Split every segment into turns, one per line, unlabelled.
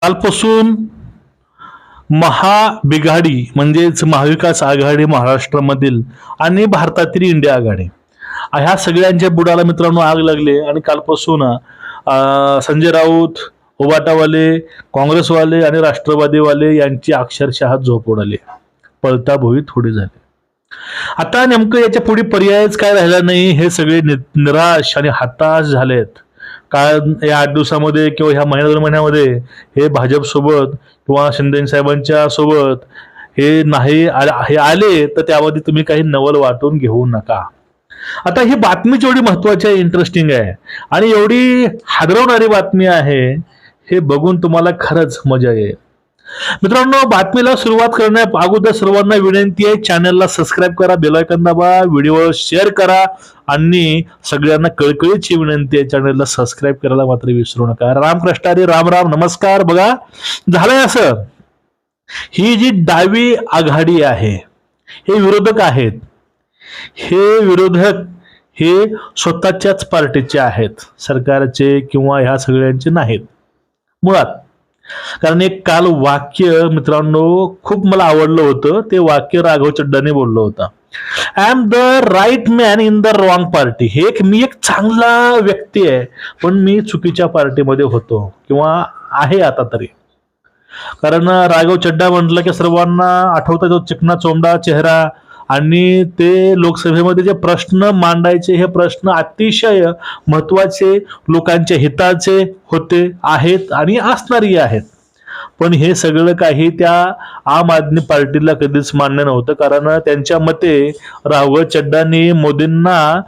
कालपासून महाबिघाडी म्हणजेच महाविकास आघाडी महाराष्ट्रामधील आणि भारतातील इंडिया आघाडी ह्या सगळ्यांच्या बुडाला मित्रांनो आग लागली आणि कालपासून संजय राऊत, उबाटावाले, काँग्रेसवाले आणि राष्ट्रवादीवाले यांची अक्षरशः झोप उडाली, पळता भोई थोडी झाली. आता नेमकं याच्या पुढे पर्यायच काय राहिला नाही. हे सगळे निराश आणि हताश झालेत. कारण या 8 दिवसामध्ये किंवा ह्या महिन्या 2 महिन्यामध्ये हे भाजप सोबत किंवा शिंदे साहेबांच्या सोबत हे नाही हे आले तर त्यामध्ये तुम्ही काही नवल वाटून घेऊ नका. आता ही बातमी जेवढी महत्वाची आहे, इंटरेस्टिंग आहे आणि एवढी हादरवणारी बातमी आहे, हे बघून तुम्हाला खरंच मजा येईल. मित्रांनो, बातमीला सुरुवात करण्या अगोदर सर्वांना विनंती आहे, चॅनलला सबस्क्राईब करा, बेल आयकॉन दाबा, व्हिडिओ शेअर करा आणि सगळ्यांना कळकळीची विनंती आहे, चॅनलला सबस्क्राईब करायला मात्र विसरू नका. रामकृष्ण हरी, राम राम, नमस्कार. बघा, झालंय असं, ही जी डावी आघाडी आहे, हे विरोधक आहेत. हे विरोधक हे स्वतःच्याच पार्टीचे आहेत, सरकारचे किंवा ह्या सगळ्यांचे नाहीत मुळात. कारण एक काल वाक्य मित्रांनो खूप मला आवडलं होतं. ते वाक्य राघव चड्डाने बोललं होतं, I am the right man in the wrong party. मी एक चांगला व्यक्ती आहे, पण मी चुकीच्या पार्टीमध्ये होतो किंवा आहे आता तरी. कारण राघव चड्डा म्हटलं की सर्वांना आठवतं तो चिकना चोंडा चेहरा, आणि ते लोकसभेमध्ये जे प्रश्न मांडायचे, हे प्रश्न अतिशय महत्वाचे, लोकांच्या हिताचे होते, आहेत आणि असणारही आहेत. पण हे सगळं काही त्या आम आदमी पार्टीला कधीच मान्य नव्हतं. कारण त्यांच्या मते राघव चड्डांनी मोदींना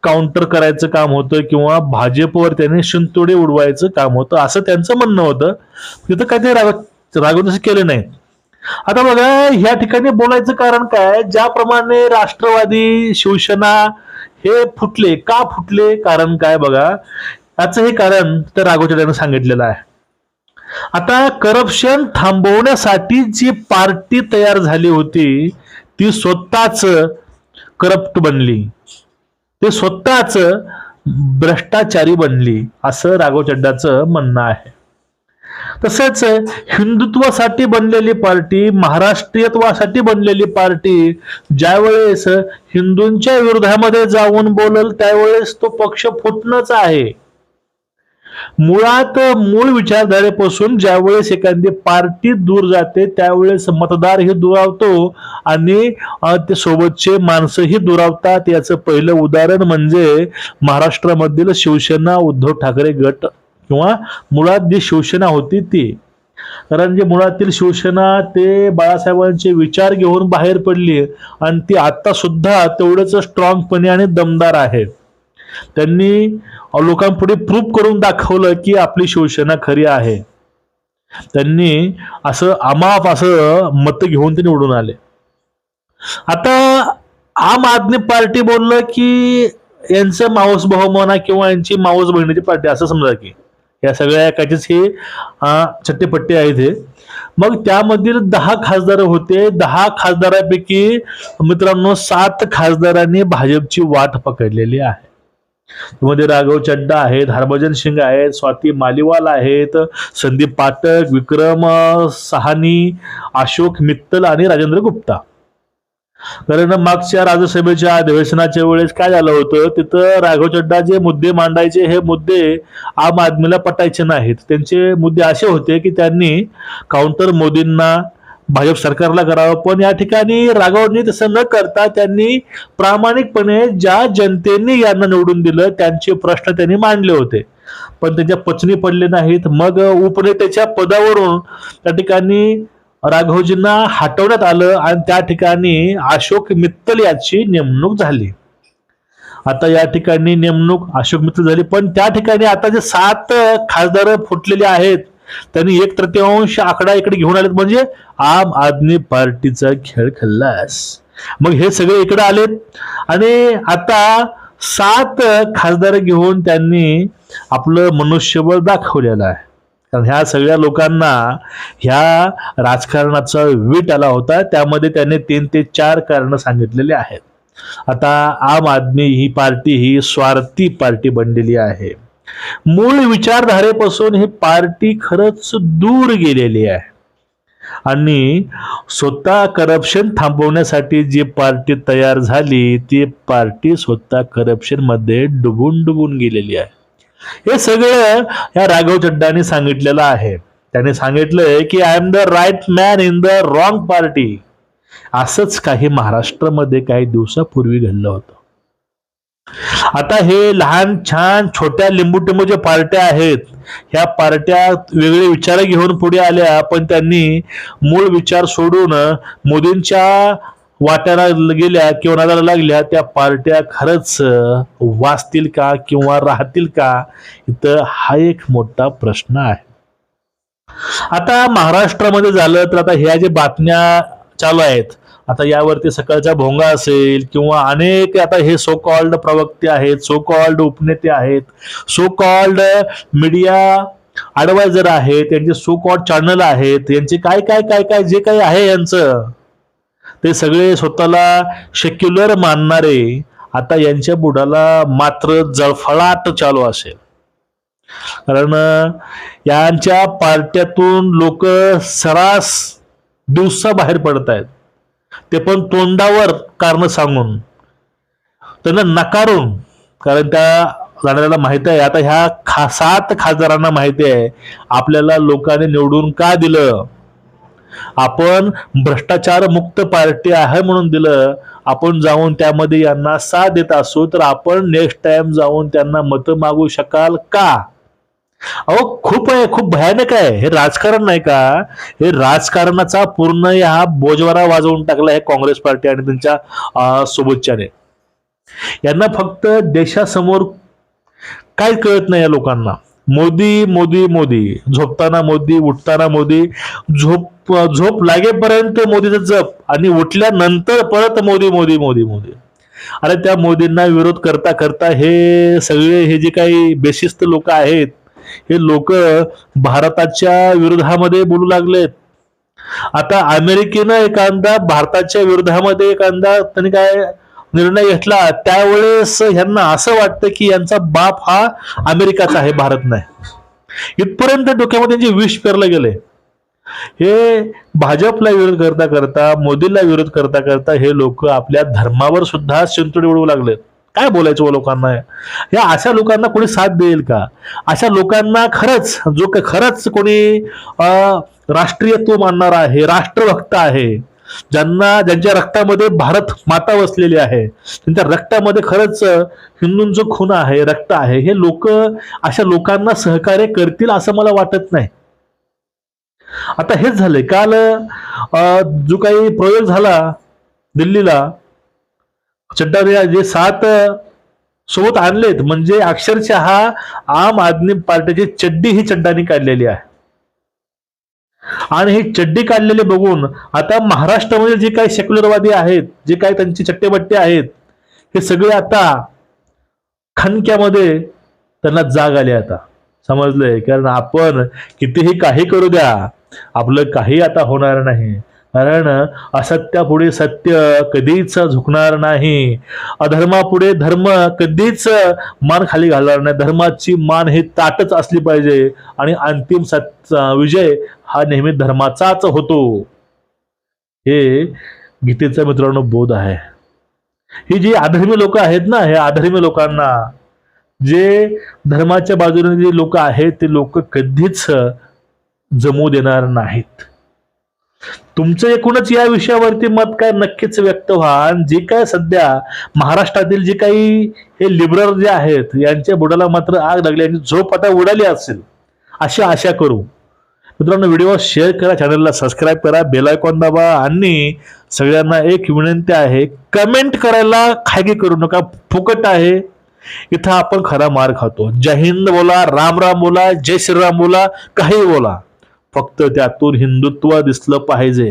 काउंटर करायचं काम होतं किंवा भाजपवर त्यांनी शिंतोडे उडवायचं काम होतं, असं त्यांचं म्हणणं होतं. तिथं काय ते राघव तसं केलं नाही. आता बघा, ह्या ठिकाणी बोलायचं कारण काय, ज्याप्रमाणे राष्ट्रवादी, शिवसेना हे फुटले, का फुटले, कारण काय बघा, याचं हे कारण तर राघव चड्डाने सांगितलेलं आहे. आता करप्शन थांबवण्यासाठी जी पार्टी तयार झाली होती ती स्वतःच करप्ट बनली, ते स्वतःच भ्रष्टाचारी बनली, असं राघव चड्डाचं म्हणणं आहे. तसंच हिंदुत्वासाठी बनलेली पार्टी, महाराष्ट्रीयत्वासाठी बनलेली पार्टी ज्यावेळेस हिंदूंच्या विरोधामध्ये जाऊन बोलल त्यावेळेस तो पक्ष फुटणंच आहे. मुळात मूळ विचारधारेपासून ज्यावेळेस एखादी पार्टी दूर जाते त्यावेळेस मतदारही दुरावतो आणि ते सोबतचे माणसंही दुरावतात. याचं पहिलं उदाहरण म्हणजे महाराष्ट्रामधील शिवसेना उद्धव ठाकरे गट किंवा मुळात जी शिवसेना होती ती. कारण जे मुळातील शिवसेना ते बाळासाहेबांचे विचार घेऊन बाहेर पडली आणि ती आता सुद्धा तेवढंच स्ट्रॉंगपणे आणि दमदार आहे. त्यांनी लोकांपुढे प्रूफ करून दाखवलं की आपली शिवसेना खरी आहे. त्यांनी असं अमाप असं मत घेऊन ते निवडून आले. आता आम आदमी पार्टी बोललं की यांचं मावस भाऊ म्हणा किंवा यांची मावस बहिणीची पार्टी असं समजा की या सगळ्या एकाचीच ही चट्टेपट्टी आहेत. हे मग त्यामधील 10 खासदार होते. 10 खासदारांपैकी मित्रांनो 7 खासदारांनी भाजपची वाट पकडलेली आहे. त्यामध्ये राघव चड्डा आहेत, हरभजन सिंग आहेत, स्वाती मालिवाल आहेत, संदीप पाठक, विक्रम साहनी, अशोक मित्तल आणि राजेंद्र गुप्ता. कारण मागच्या राज्यसभेच्या अधिवेशनाच्या वेळेस काय झालं होतं, तिथं राघव चड्डा जे मुद्दे मांडायचे हे मुद्दे आम आदमीला पटायचे नाहीत. त्यांचे मुद्दे असे होते की त्यांनी काउंटर मोदींना, भाजप सरकारला करावं. पण या ठिकाणी राघवनी तसं न करता त्यांनी प्रामाणिकपणे ज्या जनतेने यांना निवडून दिलं त्यांचे प्रश्न त्यांनी मांडले होते, पण त्यांच्या पचनी पडले नाहीत. मग उपनेत्याच्या पदावरून त्या ठिकाणी राघवजींना हटवण्यात आलं आणि त्या ठिकाणी अशोक मित्तल याची नेमणूक झाली. आता या ठिकाणी नेमणूक अशोक मित्तल झाली, पण त्या ठिकाणी आता जे 7 खासदार फुटलेले आहेत त्यांनी 1/3 आकडा इकडे घेऊन आलेत, म्हणजे आम आदमी पार्टीचा खेळ खल्लास. मग हे सगळे इकडे आलेत आणि आता 7 खासदार घेऊन त्यांनी आपलं मनुष्यबळ दाखवलेलं आहे. कारण ह्या सगळ्या लोकांना ह्या राजकारणाचा वीट आला होता. त्यामध्ये त्यांनी 3 ते 4 कारण सांगितलेले आहेत. आता आम आदमी ही पार्टी ही स्वार्थी पार्टी बनलेली आहे. मूळ विचारधारेपासून ही पार्टी खरंच दूर गेलेली आहे आणि स्वतः करप्शन थांबवण्यासाठी जी पार्टी तयार झाली ती पार्टी स्वतः करप्शन मध्ये डुबून डुबून गेलेली आहे. हे सगळं या राघव चड्डाने सांगितलेलं आहे. त्याने सांगितलंय की I am the right man in the wrong party. असंच काही महाराष्ट्रामध्ये काही दिवसापूर्वी घडलं होतं. आता हे लहान छान छोट्या लिंबू टिंबूच्या पार्ट्या आहेत, ह्या पार्ट्या वेगळे विचार घेऊन पुढे आल्या, पण त्यांनी मूळ विचार सोडून मोदींच्या वाट्याला गेल्या किंवा नादाला लागल्या. त्या पार्ट्या खरंच वाचतील का किंवा राहतील का, इथं हा एक मोठा प्रश्न आहे. आता महाराष्ट्रामध्ये झालं तर आता ह्या ज्या बातम्या चालू आहेत, आता यावरती सकाळचा भोंगा असेल किंवा अनेक आता हे सो कॉल्ड प्रवक्ते आहेत, सो कॉल्ड उपनेते आहेत, सो कॉल्ड मीडिया ॲडवायझर आहेत, त्यांचे सो कॉल्ड चॅनल आहेत, यांचे काय काय काय काय जे काही आहे यांचं ते सगळे स्वतःला सेक्युलर मानणारे आता यांच्या बुडाला मात्र जळफळाट चालू असेल. कारण यांच्या पार्ट्यातून लोक सरास दिवसा बाहेर पडत आहेत, ते पण तोंडावर कारण सांगून, त्यांना नकारून. कारण त्या जाणाऱ्याला माहिती आहे आता ह्या 7 खासदारांना माहिती आहे आपल्याला लोकांनी निवडून का दिलं. आपण भ्रष्टाचार मुक्त पार्टी आहे म्हणून दिलं. आपण जाऊन त्यामध्ये यांना साथ देत असू तर आपण नेक्स्ट टाइम जाऊन त्यांना मत मागू शकाल का. अहो खूप आहे, खूप भयानक आहे. हे राजकारण नाही का, हे राजकारणाचा पूर्ण हा बोजवारा वाजवून टाकला आहे काँग्रेस पार्टी आणि त्यांच्या सोबतच्याने. यांना फक्त देशासमोर काय कळत नाही या लोकांना. मोदी मोदी मोदी, झोपताना मोदी, उठताना मोदी, झोप लागेपर्यंत मोदीचं जप आणि उठल्यानंतर परत मोदी मोदी मोदी मोदी. अरे त्या मोदींना विरोध करता करता हे सगळे हे जे काही बेशिस्त लोक आहेत हे लोक भारताच्या विरोधामध्ये बोलू लागलेत. आता अमेरिकेनं एखादा भारताच्या विरोधामध्ये एखादा त्यांनी काय निर्णय घेतला त्यावेळेस ह्यांना असं वाटतं की यांचा बाप हा अमेरिकाचा आहे, भारत नाही. इथपर्यंत डोक्यामध्ये त्यांचे विष पेरले गेले. हे भाजपला विरोध करता करता, मोदीला विरोध करता करता हे लोक आपल्या धर्मावर सुद्धा शिंतोडे उडवू लागलेत. काय बोलायचं लोकांना. या अशा लोकांना कोणी साथ देईल का. अशा लोकांना खरंच खरंच कोणी राष्ट्रीयत्व मानणारा आहे, राष्ट्रभक्त आहे, ज्यांच्या रक्तामध्ये भारत माता वसलेली आहे, त्यांच्या रक्तामध्ये खरंच हिंदूंचं खून आहे, रक्त आहे, हे लोक अशा लोकांना सहकार्य करतील असं मला वाटत नाही. आता हेच झालंय. काल जो काही प्रयोग झाला दिल्लीला, चड्डाने जे 7 सोबत आणलेत म्हणजे अक्षरशः आम आदमी पार्टीची चड्डी ही चड्डाने काढलेली आहे. आणि ही चड्डी काढलेली बघून आता महाराष्ट्रामध्ये जे काही सेक्युलरवादी आहेत, जे काही त्यांचे चट्टेबट्टे आहेत, हे सगळे आता खणक्यामध्ये त्यांना जाग आली. आता समजलंय कारण आपण कितीही काही करू द्या आपलं काही आता होणार नाही. कारण असत्यापुढे सत्य कधीच झुकणार नाही, अधर्मापुढे धर्म कधीच मान खाली घालणार नाही. धर्माची मान ही ताटच असली पाहिजे आणि अंतिम विजय हा नेहमी धर्माचाच होतो. हे गीतेचा मित्रांनो बोध आहे. ही जी अधर्मी लोक आहेत ना, हे अधर्मी लोकांना, जे धर्माच्या बाजूने जे लोक आहेत ते लोक कधीच जमू देणार नाहीत. तुमचं एकूणच या विषयावरती मत काय नक्कीच व्यक्त व्हा. जे काय सध्या महाराष्ट्रातील जे काही हे लिबरल जे आहेत यांच्या बुडाला मात्र आग लागली आणि झोप आता उडाली असेल अशी आशा करू. मित्रांनो व्हिडिओ शेअर करा, चॅनलला सबस्क्राईब करा, बेल आयकॉन दाबा आणि सगळ्यांना एक विनंती आहे कमेंट करायला खागी करू नका, फुकट आहे. इथं आपण खरा मार खातो. जय हिंद बोला, राम राम बोला, जय श्रीराम बोला, काही बोला, फक्त त्यातून हिंदुत्व दिसलं पाहिजे.